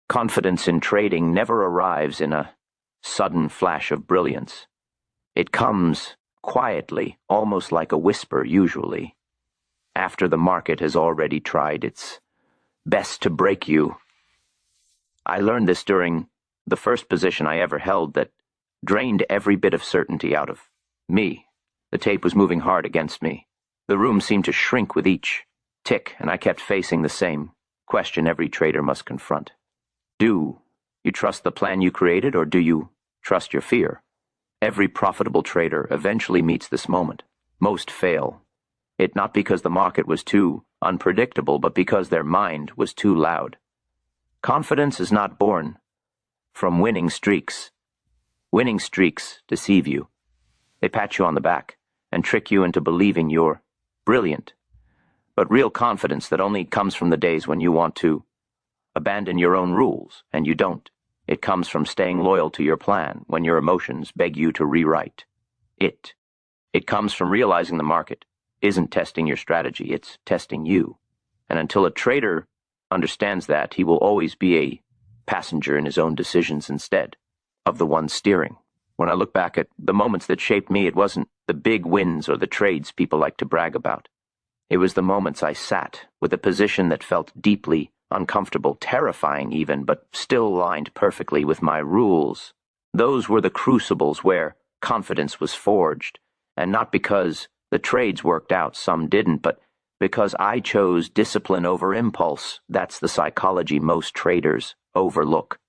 Confidence in trading never arrives in a sudden flash of brilliance. It comes quietly, almost like a whisper usually, after the market has already tried its best to break you. I learned this during the first position I ever held that drained every bit of certainty out of me. The tape was moving hard against me. The room seemed to shrink with each tick, and I kept facing the same question every trader must confront. Do you trust the plan you created, or do you trust your fear? Every profitable trader eventually meets this moment. Most fail. It not because the market was too unpredictable, but because their mind was too loud. Confidence is not born from winning streaks. Winning streaks deceive you. They pat you on the back and trick you into believing you're brilliant. But real confidence that only comes from the days when you want to abandon your own rules, and you don't. It comes from staying loyal to your plan when your emotions beg you to rewrite it. It comes from realizing the market isn't testing your strategy, it's testing you. And until a trader understands that, he will always be a passenger in his own decisions instead of the one steering. When I look back at the moments that shaped me, it wasn't the big wins or the trades people like to brag about. It was the moments I sat with a position that felt deeply uncomfortable, terrifying even, but still aligned perfectly with my rules. Those were the crucibles where confidence was forged, and not because the trades worked out, some didn't, but because I chose discipline over impulse. That's the psychology most traders overlook.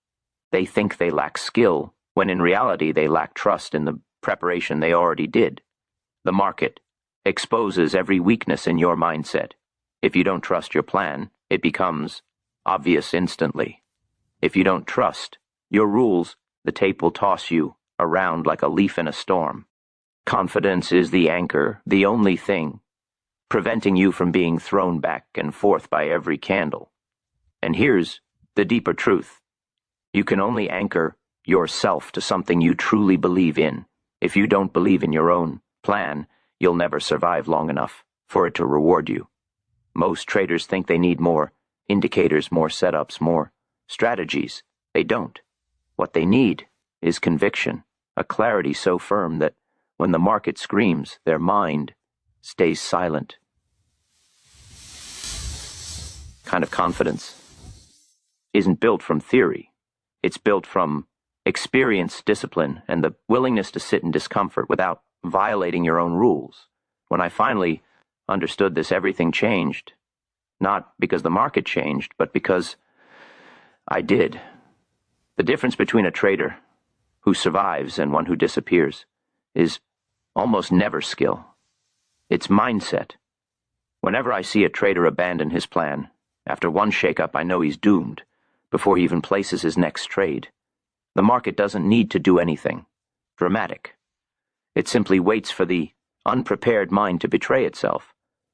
They think they lack skill, when in reality they lack trust in the preparation they already did. The market exposes every weakness in your mindset. If you don't trust your plan, it becomes obvious instantly. If you don't trust your rules, the tape will toss you around like a leaf in a storm. Confidence is the anchor, the only thing preventing you from being thrown back and forth by every candle. And here's the deeper truth. You can only anchor yourself to something you truly believe in. If you don't believe in your own plan, you'll never survive long enough for it to reward you. Most traders think they need more indicators, more setups, more strategies. They don't. What they need is conviction, a clarity so firm that when the market screams, their mind stays silent. Kind of confidence isn't built from theory. It's built from experience, discipline, and the willingness to sit in discomfort without violating your own rules. When I finally understood this, everything changed. Not because the market changed, but because I did. The difference between a trader who survives and one who disappears is almost never skill. It's mindset. Whenever I see a trader abandon his plan, after one shakeup I know he's doomed before he even places his next trade. The market doesn't need to do anything dramatic. It simply waits for the unprepared mind to betray itself.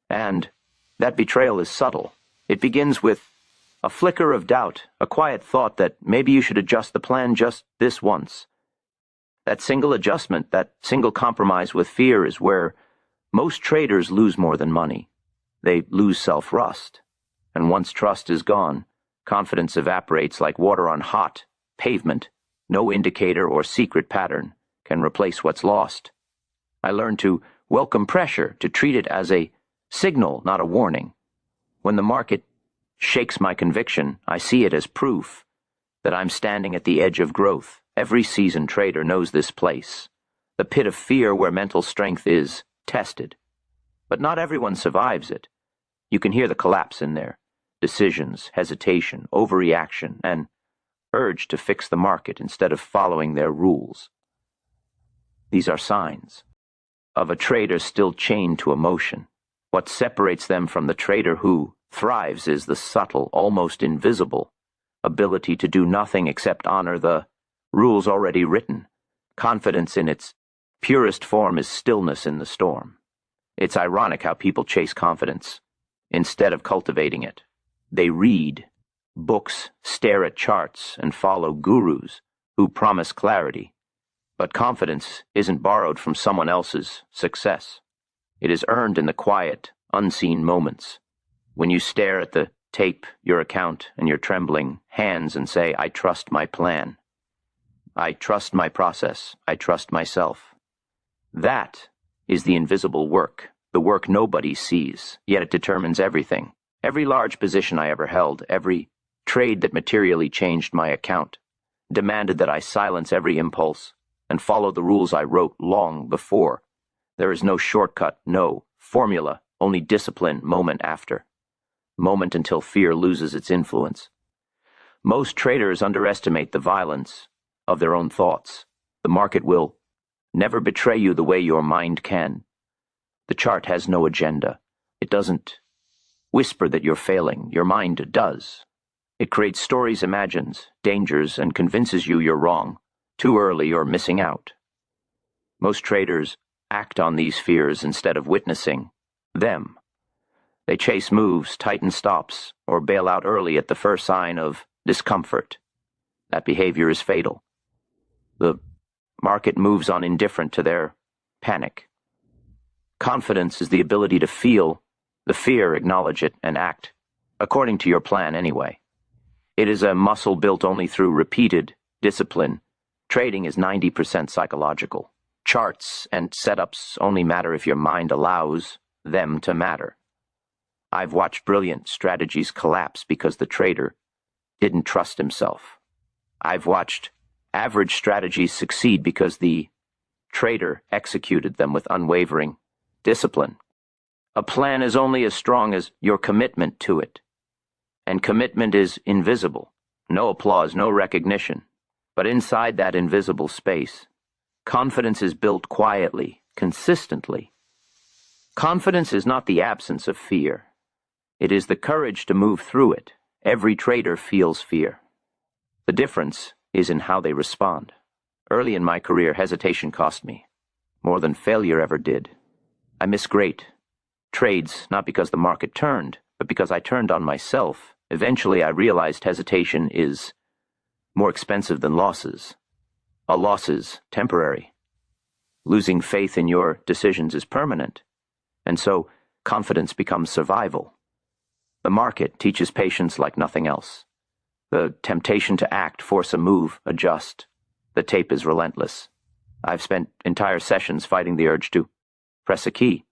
And that betrayal is subtle. It begins with a flicker of doubt, a quiet thought that maybe you should adjust the plan just this once. That single adjustment, that single compromise with fear is where most traders lose more than money. They lose self-trust. And once trust is gone, confidence evaporates like water on hot pavement. No indicator or secret pattern can replace what's lost. I learned to welcome pressure, to treat it as a signal, not a warning. When the market shakes my conviction, I see it as proof that I'm standing at the edge of growth. Every seasoned trader knows this place, the pit of fear where mental strength is tested. But not everyone survives it. You can hear the collapse in their decisions, hesitation, overreaction, and urge to fix the market instead of following their rules. These are signs of a trader still chained to emotion. What separates them from the trader who thrives is the subtle, almost invisible ability to do nothing except honor the rules already written. Confidence in its purest form is stillness in the storm. It's ironic how people chase confidence instead of cultivating it. They read books, stare at charts, and follow gurus who promise clarity. But confidence isn't borrowed from someone else's success. It is earned in the quiet, unseen moments. When you stare at the tape your account and your trembling hands and say, I trust my plan. I trust my process. I trust myself. That is the invisible work, the work nobody sees, yet it determines everything. Every large position I ever held, every trade that materially changed my account, demanded that I silence every impulse and follow the rules I wrote long before. There is no shortcut, no formula, only discipline moment after. Moment until fear loses its influence. Most traders underestimate the violence of their own thoughts. The market will never betray you the way your mind can. The chart has no agenda. It doesn't whisper that you're failing. Your mind does. It creates stories, imagines dangers, and convinces you you're wrong, too early, or missing out. Most traders act on these fears instead of witnessing them. They chase moves, tighten stops, or bail out early at the first sign of discomfort. That behavior is fatal. The market moves on indifferent to their panic. Confidence is the ability to feel the fear, acknowledge it, and act according to your plan anyway. It is a muscle built only through repeated discipline. Trading is 90% psychological. Charts and setups only matter if your mind allows them to matter. I've watched brilliant strategies collapse because the trader didn't trust himself. I've watched average strategies succeed because the trader executed them with unwavering discipline. A plan is only as strong as your commitment to it. And commitment is invisible. No applause, no recognition. But inside that invisible space, confidence is built quietly, consistently. Confidence is not the absence of fear. It is the courage to move through it. Every trader feels fear. The difference is in how they respond. Early in my career, hesitation cost me more than failure ever did. I missed great trades, not because the market turned, but because I turned on myself. Eventually, I realized hesitation is more expensive than losses. A loss is temporary. Losing faith in your decisions is permanent. And so, confidence becomes survival. The market teaches patience like nothing else. The temptation to act, force a move, adjust. The tape is relentless. I've spent entire sessions fighting the urge to press a key.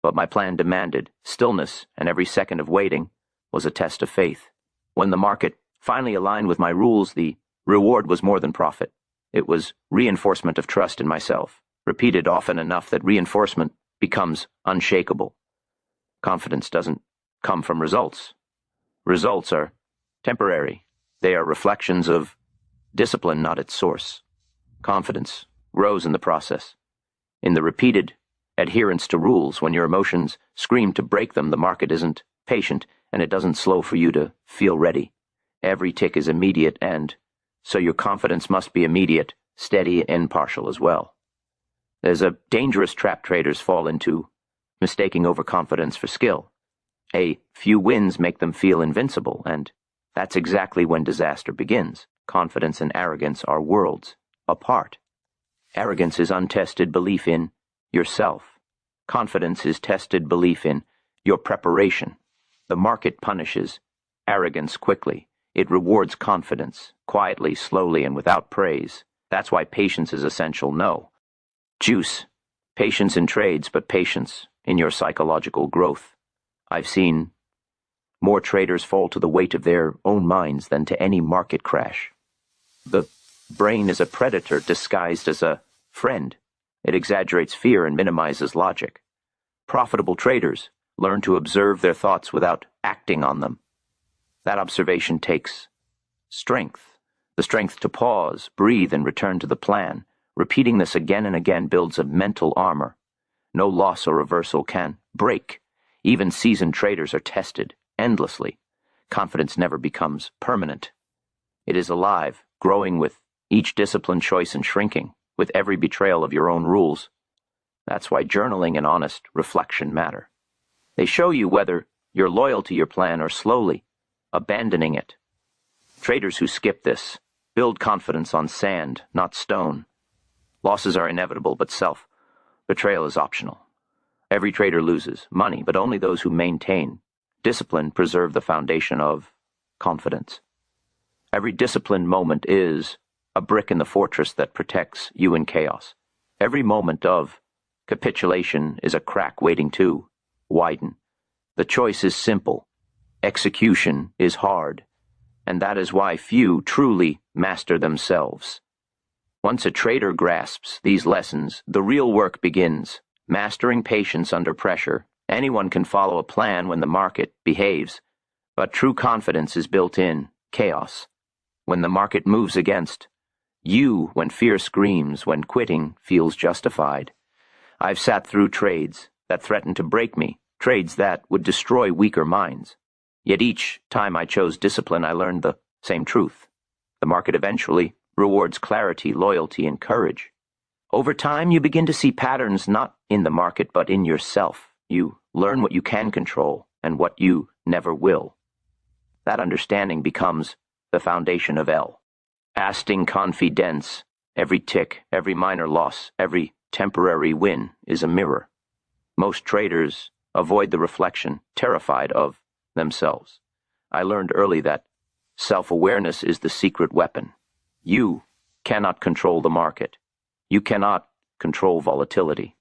But my plan demanded stillness, and every second of waiting was a test of faith. When the market finally aligned with my rules, the reward was more than profit. It was reinforcement of trust in myself, repeated often enough that reinforcement becomes unshakable. Confidence doesn't come from results. Results are temporary. They are reflections of discipline, not its source. Confidence grows in the process. In the repeated adherence to rules, when your emotions scream to break them, the market isn't patient, and it doesn't slow for you to feel ready. Every tick is immediate, and so your confidence must be immediate, steady, and impartial as well. There's a dangerous trap traders fall into, mistaking overconfidence for skill. A few wins make them feel invincible, and that's exactly when disaster begins. Confidence and arrogance are worlds apart. Arrogance is untested belief in yourself. Confidence is tested belief in your preparation. The market punishes arrogance quickly. It rewards confidence, quietly, slowly, and without praise. That's why patience is essential. No juice. Patience in trades, but patience in your psychological growth. I've seen more traders fall to the weight of their own minds than to any market crash. The brain is a predator disguised as a friend. It exaggerates fear and minimizes logic. Profitable traders learn to observe their thoughts without acting on them. That observation takes strength. The strength to pause, breathe, and return to the plan. Repeating this again and again builds a mental armor. No loss or reversal can break. Even seasoned traders are tested endlessly. Confidence never becomes permanent. It is alive, growing with each disciplined choice and shrinking with every betrayal of your own rules. That's why journaling and honest reflection matter. They show you whether you're loyal to your plan or slowly abandoning it. Traders who skip this build confidence on sand, not stone. Losses are inevitable, but self-betrayal is optional. Every trader loses money, but only those who maintain discipline preserve the foundation of confidence. Every disciplined moment is a brick in the fortress that protects you in chaos. Every moment of capitulation is a crack waiting to widen. The choice is simple. Execution is hard, and that is why few truly master themselves. Once a trader grasps these lessons, the real work begins. Mastering patience under pressure. Anyone can follow a plan when the market behaves, but true confidence is built in chaos. When the market moves against you, when fear screams, when quitting feels justified. I've sat through trades that threatened to break me, trades that would destroy weaker minds. Yet each time I chose discipline, I learned the same truth. The market eventually rewards clarity, loyalty, and courage. Over time, you begin to see patterns not in the market, but in yourself. You learn what you can control and what you never will. That understanding becomes the foundation of L. Asting confidence. Every tick, every minor loss, every temporary win is a mirror. Most traders avoid the reflection, terrified of themselves. I learned early that self-awareness is the secret weapon. You cannot control the market. You cannot control volatility.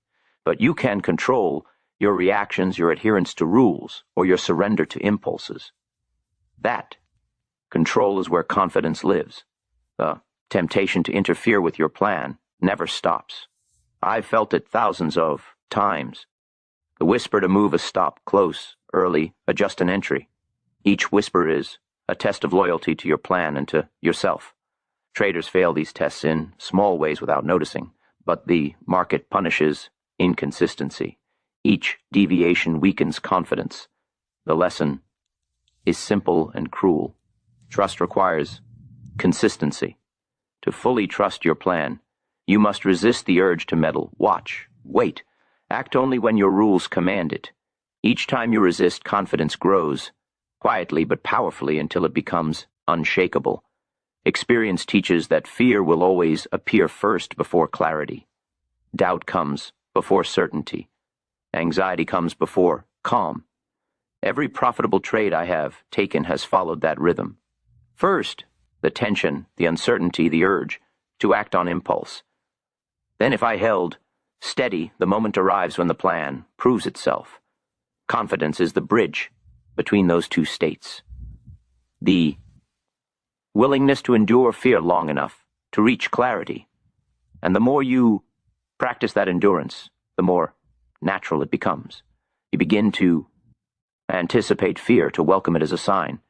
But you can control your reactions, your adherence to rules, or your surrender to impulses. That control is where confidence lives. The temptation to interfere with your plan never stops. I've felt it thousands of times. The whisper to move a stop close, early, adjust an entry. Each whisper is a test of loyalty to your plan and to yourself. Traders fail these tests in small ways without noticing, but the market punishes inconsistency. Each deviation weakens confidence. The lesson is simple and cruel. Trust requires consistency. To fully trust your plan, you must resist the urge to meddle, watch, wait, act only when your rules command it. Each time you resist, confidence grows, quietly but powerfully until it becomes unshakable. Experience teaches that fear will always appear first before clarity. Doubt comes before certainty. Anxiety comes before calm. Every profitable trade I have taken has followed that rhythm. First, the tension, the uncertainty, the urge to act on impulse. Then if I held steady, the moment arrives when the plan proves itself. Confidence is the bridge between those two states. The willingness to endure fear long enough to reach clarity. And the more you practice that endurance, the more natural it becomes. You begin to anticipate fear, to welcome it as a sign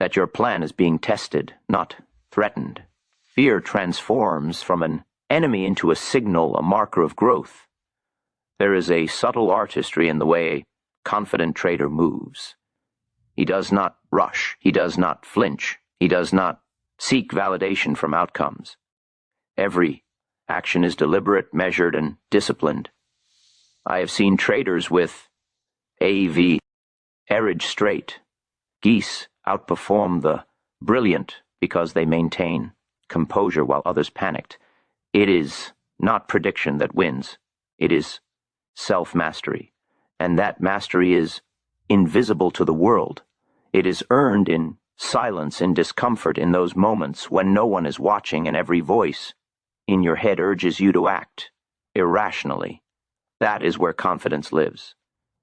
that your plan is being tested, not threatened. Fear transforms from an enemy into a signal, a marker of growth. There is a subtle artistry in the way a confident trader moves. He does not rush. He does not flinch. He does not seek validation from outcomes. Every action is deliberate, measured, and disciplined. I have seen traders with AV edge straight. Geese outperform the brilliant because they maintain composure while others panicked. It is not prediction that wins. It is self-mastery. And that mastery is invisible to the world. It is earned in silence, in discomfort, in those moments when no one is watching and every voice in your head urges you to act irrationally. That is where confidence lives.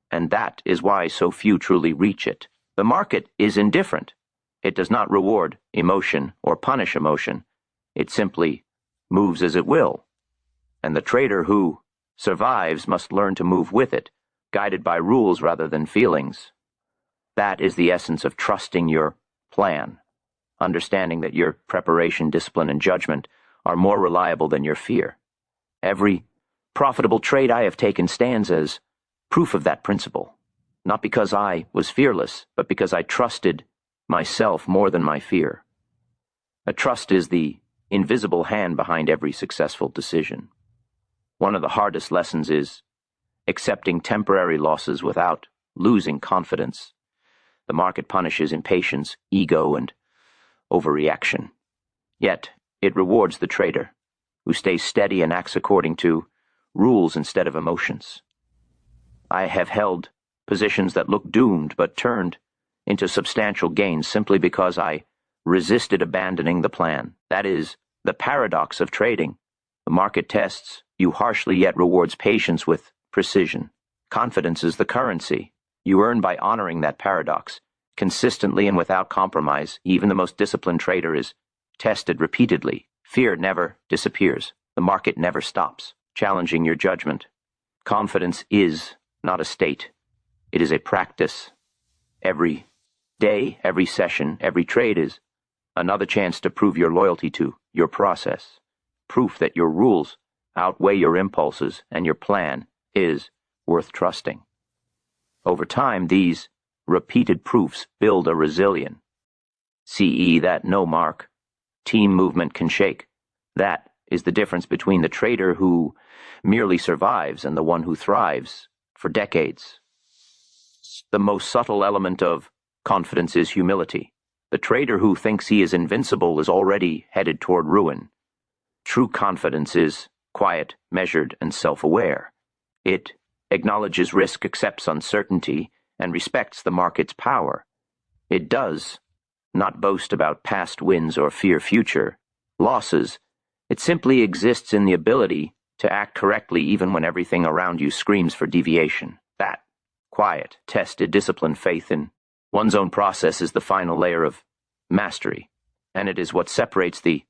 And that is why so few truly reach it. The market is indifferent. It does not reward emotion or punish emotion. It simply moves as it will. And the trader who survives must learn to move with it, guided by rules rather than feelings. That is the essence of trusting your plan, understanding that your preparation, discipline, and judgment are more reliable than your fear. Every profitable trade I have taken stands as proof of that principle, not because I was fearless, but because I trusted myself more than my fear. A trust is the invisible hand behind every successful decision. One of the hardest lessons is accepting temporary losses without losing confidence. The market punishes impatience, ego, and overreaction. Yet, it rewards the trader, who stays steady and acts according to rules instead of emotions. I have held positions that looked doomed but turned into substantial gains simply because I resisted abandoning the plan. That is the paradox of trading. The market tests you harshly yet rewards patience with precision. Confidence is the currency you earn by honoring that paradox. Consistently and without compromise, even the most disciplined trader is tested repeatedly. Fear never disappears. The market never stops challenging your judgment. Confidence is not a state. It is a practice. Every day, every session, every trade is another chance to prove your loyalty to your process. Proof that your rules outweigh your impulses and your plan is worth trusting. Over time, these repeated proofs build a resilient CE that no mark, team movement can shake. That is the difference between the trader who merely survives and the one who thrives for decades. The most subtle element of confidence is humility. The trader who thinks he is invincible is already headed toward ruin. True confidence is quiet, measured, and self-aware. It acknowledges risk, accepts uncertainty, and respects the market's power. It does not boast about past wins or fear future losses. It simply exists in the ability to act correctly even when everything around you screams for deviation. That quiet, tested, disciplined faith in one's own process is the final layer of mastery, and it is what separates the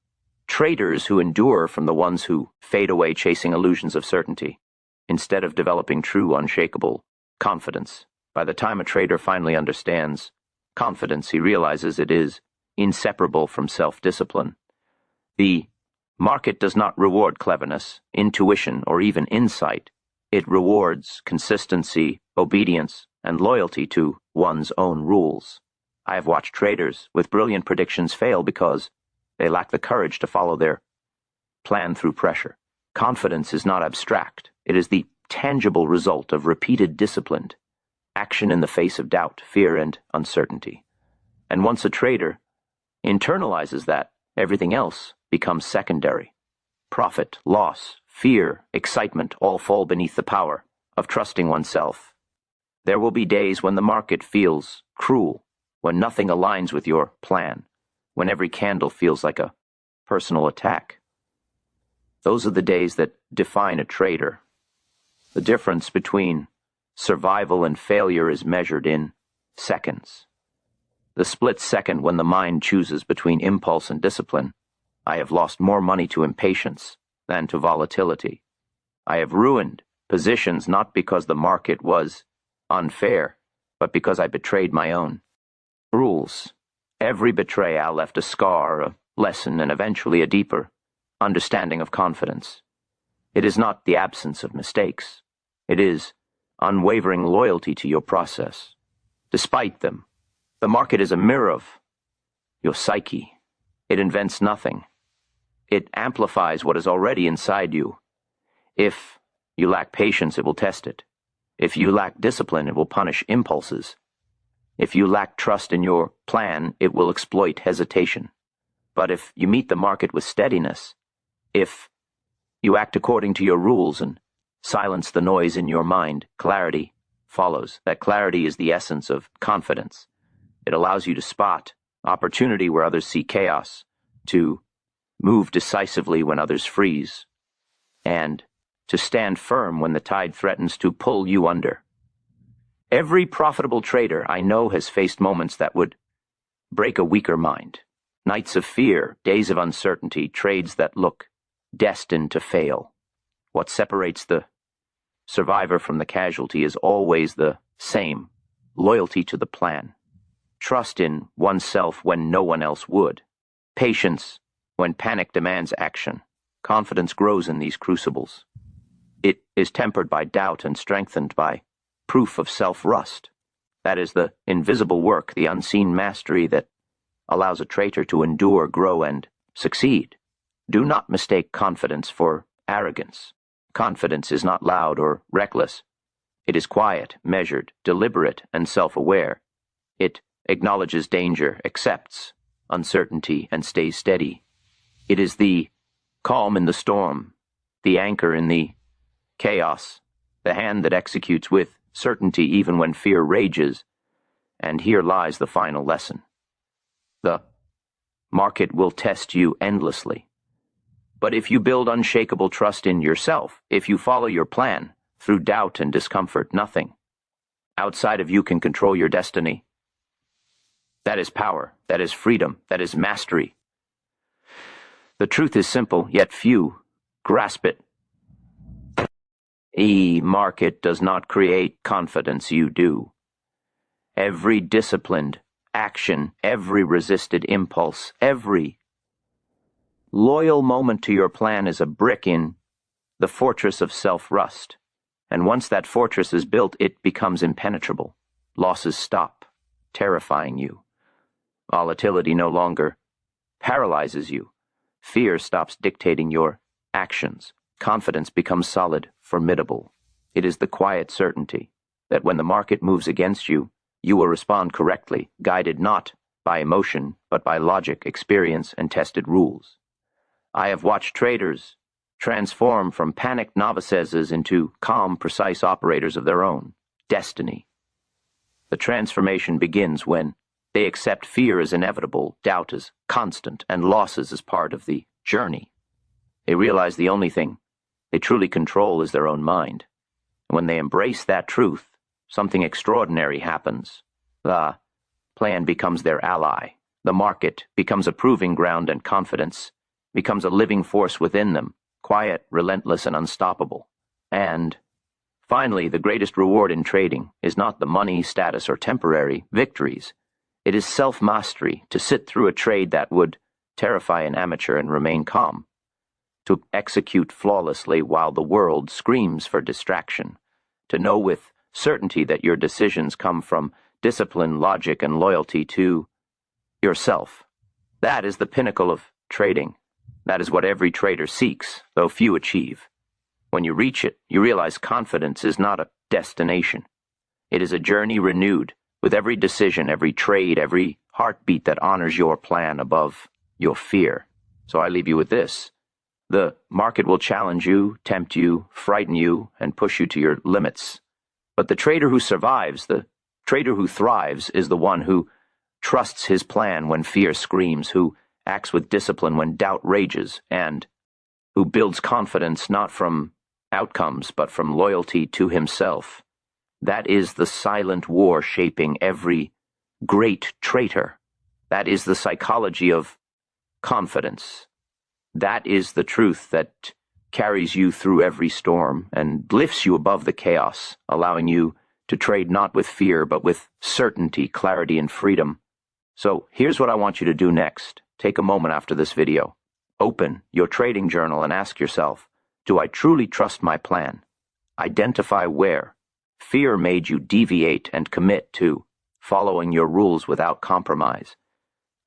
traders who endure from the ones who fade away chasing illusions of certainty, instead of developing true, unshakable confidence. By the time a trader finally understands confidence, he realizes it is inseparable from self-discipline. The market does not reward cleverness, intuition, or even insight. It rewards consistency, obedience, and loyalty to one's own rules. I have watched traders with brilliant predictions fail because they lack the courage to follow their plan through pressure. Confidence is not abstract. It is the tangible result of repeated disciplined action in the face of doubt, fear, and uncertainty. And once a trader internalizes that, everything else becomes secondary. Profit, loss, fear, excitement all fall beneath the power of trusting oneself. There will be days when the market feels cruel, when nothing aligns with your plan, when every candle feels like a personal attack. Those are the days that define a trader. The difference between survival and failure is measured in seconds. The split second when the mind chooses between impulse and discipline, I have lost more money to impatience than to volatility. I have ruined positions not because the market was unfair, but because I betrayed my own rules. Every betrayal left a scar, a lesson, and eventually a deeper understanding of confidence. It is not the absence of mistakes. It is unwavering loyalty to your process. Despite them, the market is a mirror of your psyche. It invents nothing. It amplifies what is already inside you. If you lack patience, it will test it. If you lack discipline, it will punish impulses. If you lack trust in your plan, it will exploit hesitation. But if you meet the market with steadiness, if you act according to your rules and silence the noise in your mind, clarity follows. That clarity is the essence of confidence. It allows you to spot opportunity where others see chaos, to move decisively when others freeze, and to stand firm when the tide threatens to pull you under. Every profitable trader I know has faced moments that would break a weaker mind. Nights of fear, days of uncertainty, trades that look destined to fail. What separates the survivor from the casualty is always the same: loyalty to the plan. Trust in oneself when no one else would. Patience when panic demands action. Confidence grows in these crucibles. It is tempered by doubt and strengthened by proof of self-rust. That is the invisible work, the unseen mastery that allows a trader to endure, grow, and succeed. Do not mistake confidence for arrogance. Confidence is not loud or reckless. It is quiet, measured, deliberate, and self-aware. It acknowledges danger, accepts uncertainty, and stays steady. It is the calm in the storm, the anchor in the chaos, the hand that executes with certainty even when fear rages. And here lies the final lesson. The market will test you endlessly. But if you build unshakable trust in yourself, if you follow your plan through doubt and discomfort, nothing outside of you can control your destiny. That is power, that is freedom, that is mastery. The truth is simple, yet few grasp it. The market does not create confidence, you do. Every disciplined action, every resisted impulse, every loyal moment to your plan is a brick in the fortress of self-rust. And once that fortress is built, it becomes impenetrable. Losses stop, terrifying you. Volatility no longer paralyzes you. Fear stops dictating your actions. Confidence becomes solid, formidable. It is the quiet certainty that when the market moves against you, you will respond correctly, guided not by emotion, but by logic, experience, and tested rules. I have watched traders transform from panicked novices into calm, precise operators of their own destiny. The transformation begins when they accept fear as inevitable, doubt as constant, and losses as part of the journey. They realize the only thing they truly control is their own mind. And when they embrace that truth, something extraordinary happens. The plan becomes their ally. The market becomes a proving ground, and confidence becomes a living force within them, quiet, relentless, and unstoppable. And finally, the greatest reward in trading is not the money, status, or temporary victories. It is self-mastery, to sit through a trade that would terrify an amateur and remain calm, to execute flawlessly while the world screams for distraction, to know with certainty that your decisions come from discipline, logic, and loyalty to yourself. That is the pinnacle of trading. That is what every trader seeks, though few achieve. When you reach it, you realize confidence is not a destination. It is a journey renewed, with every decision, every trade, every heartbeat that honors your plan above your fear. So I leave you with this. The market will challenge you, tempt you, frighten you, and push you to your limits. But the trader who survives, the trader who thrives, is the one who trusts his plan when fear screams, who acts with discipline when doubt rages, and who builds confidence not from outcomes but from loyalty to himself. That is the silent war shaping every great traitor. That is the psychology of confidence. That is the truth that carries you through every storm and lifts you above the chaos, allowing you to trade not with fear but with certainty, clarity, and freedom. So here's what I want you to do next. Take a moment after this video. Open your trading journal and ask yourself, do I truly trust my plan? Identify where fear made you deviate and commit to following your rules without compromise.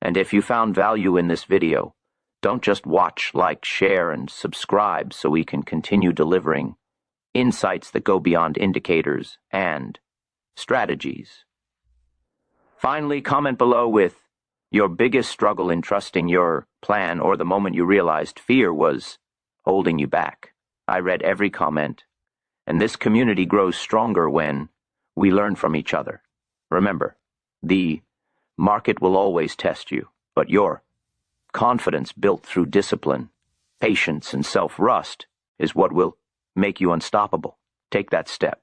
And if you found value in this video, don't just watch, like, share, and subscribe so we can continue delivering insights that go beyond indicators and strategies. Finally, comment below with your biggest struggle in trusting your plan, or the moment you realized fear was holding you back. I read every comment, and this community grows stronger when we learn from each other. Remember, the market will always test you, but your confidence built through discipline, patience, and self-rust is what will make you unstoppable. Take that step.